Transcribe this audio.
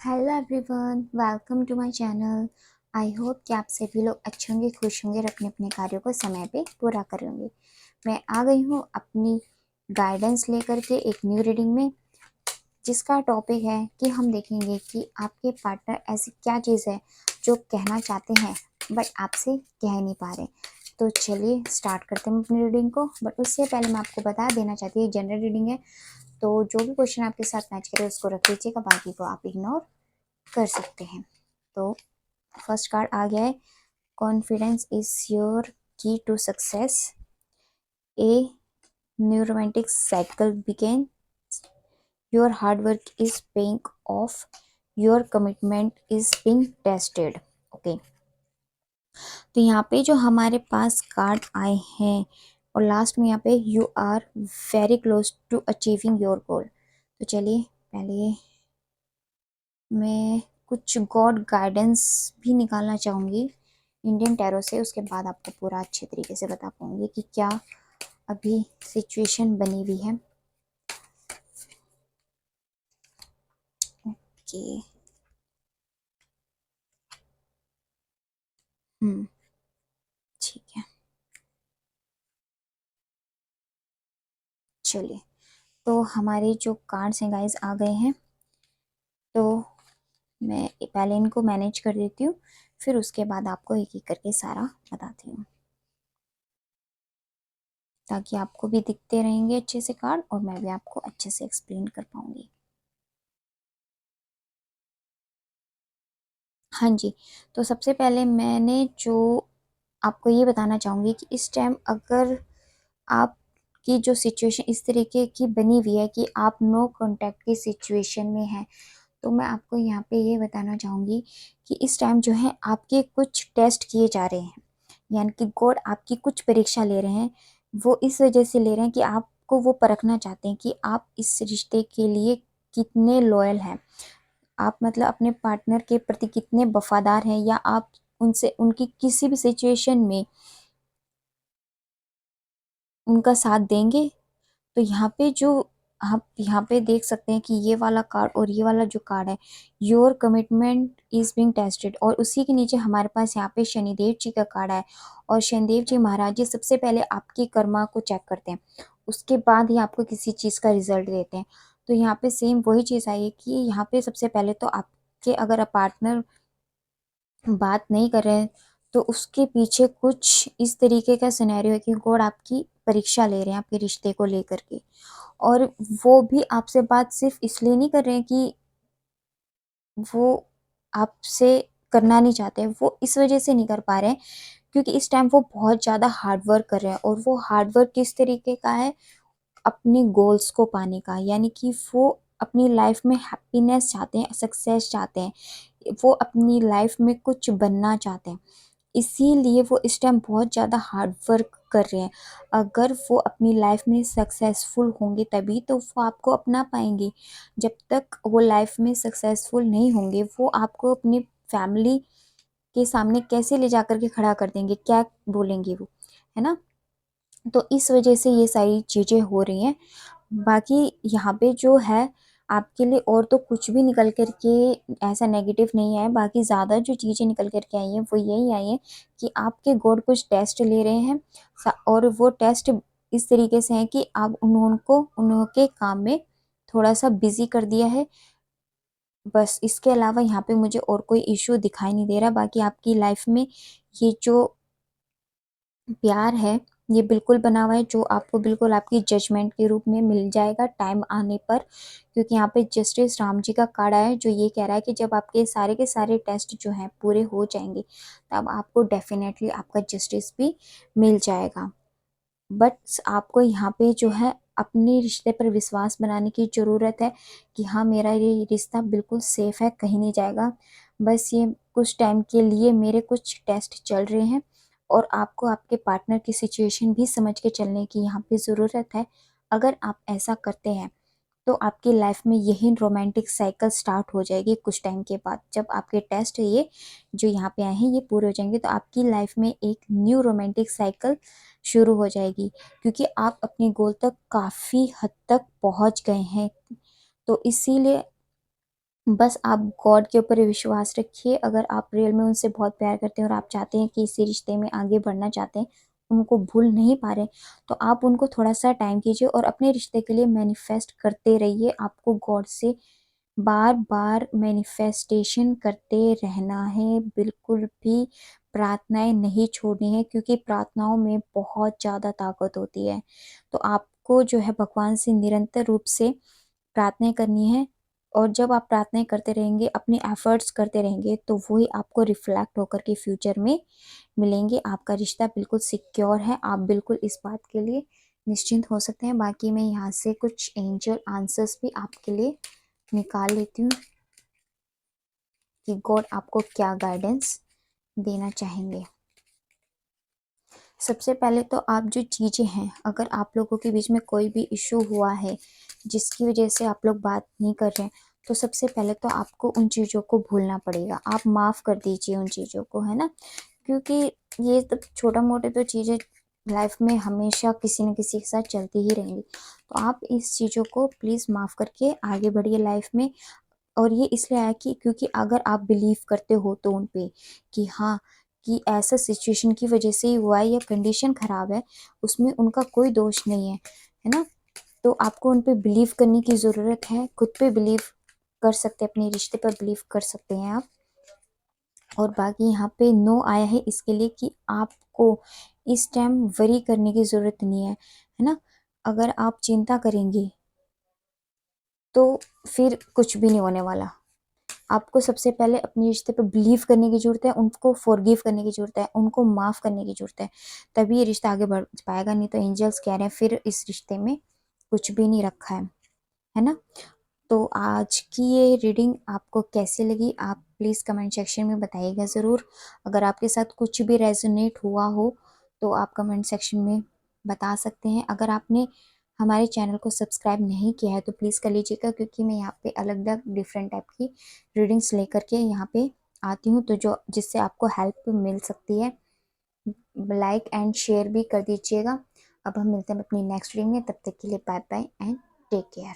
Hello everyone, welcome to my channel. I hope कि आप सभी लोग अच्छे होंगे, खुश होंगे और अपने अपने कार्यों को समय पे पूरा करेंगे। मैं आ गई हूँ अपनी गाइडेंस लेकर के एक न्यू रीडिंग में, जिसका टॉपिक है कि हम देखेंगे कि आपके पार्टनर ऐसी क्या चीज़ है जो कहना चाहते हैं बट आपसे कह नहीं पा रहे। तो चलिए स्टार्ट करते हैं अपनी रीडिंग को। बट उससे पहले मैं आपको बता देना चाहती हूँ, जनरल रीडिंग है, तो जो भी क्वेश्चन आपके साथ मैच करे उसको रख लीजिएगा, बाकी को आप इग्नोर कर सकते हैं। तो फर्स्ट कार्ड आ गया है, confidence is your key to success, a new romantic cycle begin, your hard work is paying off, your commitment is being tested. Okay, तो यहाँ पे जो हमारे पास कार्ड आए हैं और लास्ट में यहाँ पे you are very close to achieving your goal. तो चलिए पहले मैं कुछ गॉड गाइडेंस भी निकालना चाहूँगी इंडियन टैरो से, उसके बाद आपको पूरा अच्छे तरीके से बता पाऊँगी कि क्या अभी सिचुएशन बनी हुई है। ओके, ठीक है, चलिए। तो हमारे जो कार्ड्स हैं गाइस आ गए हैं, तो मैं पहले इनको मैनेज कर देती हूँ, फिर उसके बाद आपको एक एक करके सारा बताती हूँ, ताकि आपको भी दिखते रहेंगे अच्छे से कार्ड और मैं भी आपको अच्छे से एक्सप्लेन कर पाऊँगी। हाँ जी, तो सबसे पहले मैंने जो आपको ये बताना चाहूँगी कि इस टाइम अगर आपकी जो सिचुएशन इस तरीके की बनी हुई है कि आप नो कांटेक्ट की सिचुएशन में हैं, तो मैं आपको यहाँ पे ये बताना चाहूँगी कि इस टाइम जो है आपके कुछ टेस्ट किए जा रहे हैं, यानी कि गॉड आपकी कुछ परीक्षा ले रहे हैं। वो इस वजह से ले रहे हैं कि आपको वो परखना चाहते हैं कि आप इस रिश्ते के लिए कितने लॉयल हैं, आप मतलब अपने पार्टनर के प्रति कितने वफादार हैं, या आप उनसे उनकी किसी भी सिचुएशन में उनका साथ देंगे। तो यहाँ पे जो आप यहाँ पे देख सकते हैं कि ये वाला कार्ड और ये वाला जो कार्ड है, your commitment is being tested, और उसी के नीचे हमारे पास यहाँ पे शनिदेव जी का कार्ड है। और शनिदेव जी महाराज जी सबसे पहले आपकी कर्मा को चेक करते हैं, उसके बाद ही आपको किसी चीज़ का रिजल्ट देते हैं। तो यहाँ पे सेम वही चीज़ आई है कि यहाँ पे सबसे पहले तो आपके अगर पार्टनर बात नहीं कर रहे हैं, तो उसके पीछे कुछ इस तरीके का सिनेरियो है कि गॉड आपकी परीक्षा ले रहे हैं आपके रिश्ते को लेकर के। और वो भी आपसे बात सिर्फ इसलिए नहीं कर रहे हैं कि वो आपसे करना नहीं चाहते, वो इस वजह से नहीं कर पा रहे हैं क्योंकि इस टाइम वो बहुत ज़्यादा हार्ड वर्क कर रहे हैं। और वो हार्ड वर्क किस तरीके का है, अपने गोल्स को पाने का, यानी कि वो अपनी लाइफ में हैप्पीनेस चाहते हैं, सक्सेस चाहते हैं, वो अपनी लाइफ में कुछ बनना चाहते हैं, इसीलिए वो इस टाइम बहुत ज़्यादा हार्ड वर्क कर रहे हैं। अगर वो अपनी लाइफ में सक्सेसफुल होंगे तभी तो वो आपको अपना पाएंगे। जब तक वो लाइफ में सक्सेसफुल नहीं होंगे, वो आपको अपनी फैमिली के सामने कैसे ले जाकर के खड़ा कर देंगे, क्या बोलेंगे वो, है ना। तो इस वजह से ये सारी चीज़ें हो रही हैं। बाकी यहाँ पे जो है आपके लिए और तो कुछ भी निकल कर के ऐसा नेगेटिव नहीं है, बाकी ज़्यादा जो चीज़ें निकल कर के आई हैं वो यही आई हैं कि आपके गॉड कुछ टेस्ट ले रहे हैं, और वो टेस्ट इस तरीके से हैं कि आप उनको उनके काम में थोड़ा सा बिजी कर दिया है। बस इसके अलावा यहाँ पे मुझे और कोई इश्यू दिखाई नहीं दे रहा। बाकी आपकी लाइफ में ये जो प्यार है ये बिल्कुल बना हुआ है, जो आपको बिल्कुल आपकी जजमेंट के रूप में मिल जाएगा टाइम आने पर। क्योंकि यहाँ पे जस्टिस राम जी का कार्ड आया है जो ये कह रहा है कि जब आपके सारे के सारे टेस्ट जो हैं पूरे हो जाएंगे, तब आपको डेफिनेटली आपका जस्टिस भी मिल जाएगा। बट आपको यहाँ पे जो है अपने रिश्ते पर विश्वास बनाने की ज़रूरत है कि हाँ मेरा ये रिश्ता बिल्कुल सेफ है, कहीं नहीं जाएगा। बस ये कुछ टाइम के लिए मेरे कुछ टेस्ट चल रहे हैं, और आपको आपके पार्टनर की सिचुएशन भी समझ के चलने की यहाँ पे ज़रूरत है। अगर आप ऐसा करते हैं तो आपकी लाइफ में यही रोमांटिक साइकिल स्टार्ट हो जाएगी। कुछ टाइम के बाद जब आपके टेस्ट ये जो यहाँ पे आए हैं ये पूरे हो जाएंगे, तो आपकी लाइफ में एक न्यू रोमांटिक साइकिल शुरू हो जाएगी, क्योंकि आप अपने गोल तक काफ़ी हद तक पहुँच गए हैं। तो इसीलिए बस आप गॉड के ऊपर विश्वास रखिए। अगर आप रियल में उनसे बहुत प्यार करते हैं और आप चाहते हैं कि इसी रिश्ते में आगे बढ़ना चाहते हैं, उनको भूल नहीं पा रहे, तो आप उनको थोड़ा सा टाइम कीजिए और अपने रिश्ते के लिए मैनिफेस्ट करते रहिए। आपको गॉड से बार बार मैनिफेस्टेशन करते रहना है, बिल्कुल भी प्रार्थनाएं नहीं छोड़नी है, क्योंकि प्रार्थनाओं में बहुत ज़्यादा ताकत होती है। तो आपको जो है भगवान से निरंतर रूप से प्रार्थनाएं करनी है। और जब आप प्रार्थनाएं करते रहेंगे, अपने एफर्ट्स करते रहेंगे, तो वही आपको रिफ्लेक्ट होकर के फ्यूचर में मिलेंगे। आपका रिश्ता बिल्कुल सिक्योर है, आप बिल्कुल इस बात के लिए निश्चिंत हो सकते हैं। बाकी मैं यहाँ से कुछ एंजल आंसर्स भी आपके लिए निकाल लेती हूँ कि गॉड आपको क्या गाइडेंस देना चाहेंगे। सबसे पहले तो आप जो चीज़ें हैं, अगर आप लोगों के बीच में कोई भी इशू हुआ है जिसकी वजह से आप लोग बात नहीं कर रहे हैं, तो सबसे पहले तो आपको उन चीज़ों को भूलना पड़ेगा। आप माफ़ कर दीजिए उन चीज़ों को, है ना, क्योंकि ये तो छोटा मोटे तो चीज़ें लाइफ में हमेशा किसी न किसी के साथ चलती ही रहेंगी। तो आप इस चीज़ों को प्लीज़ माफ़ करके आगे बढ़िए लाइफ में। और ये इसलिए आया कि क्योंकि अगर आप बिलीव करते हो तो उन पे कि हाँ, कि ऐसा सिचुएशन की वजह से ही हुआ है या कंडीशन खराब है, उसमें उनका कोई दोष नहीं है ना। तो आपको उन पे बिलीव करने की ज़रूरत है, खुद पे बिलीव कर सकते हैं, अपने रिश्ते पर बिलीव कर सकते हैं आप। और बाकी यहाँ पे नो आया है इसके लिए कि आपको इस टाइम वरी करने की ज़रूरत नहीं है ना। अगर आप चिंता करेंगे तो फिर कुछ भी नहीं होने वाला। आपको सबसे पहले अपने रिश्ते पर बिलीव करने की जरूरत है, उनको फॉरगिव करने की जरूरत है, उनको माफ करने की जरूरत है, तभी ये रिश्ता आगे बढ़ पाएगा। नहीं तो एंजल्स कह रहे हैं फिर इस रिश्ते में कुछ भी नहीं रखा है ना। तो आज की ये रीडिंग आपको कैसे लगी, आप प्लीज़ कमेंट सेक्शन में बताइएगा ज़रूर। अगर आपके साथ कुछ भी रेजोनेट हुआ हो तो आप कमेंट सेक्शन में बता सकते हैं। अगर आपने हमारे चैनल को सब्सक्राइब नहीं किया है तो प्लीज़ कर लीजिएगा, क्योंकि मैं यहाँ पे अलग अलग डिफरेंट टाइप की रीडिंग्स लेकर के यहाँ पे आती हूँ, तो जो जिससे आपको हेल्प मिल सकती है। लाइक एंड शेयर भी कर दीजिएगा। अब हम मिलते हैं अपनी नेक्स्ट रीडिंग में, तब तक के लिए bye bye and take care.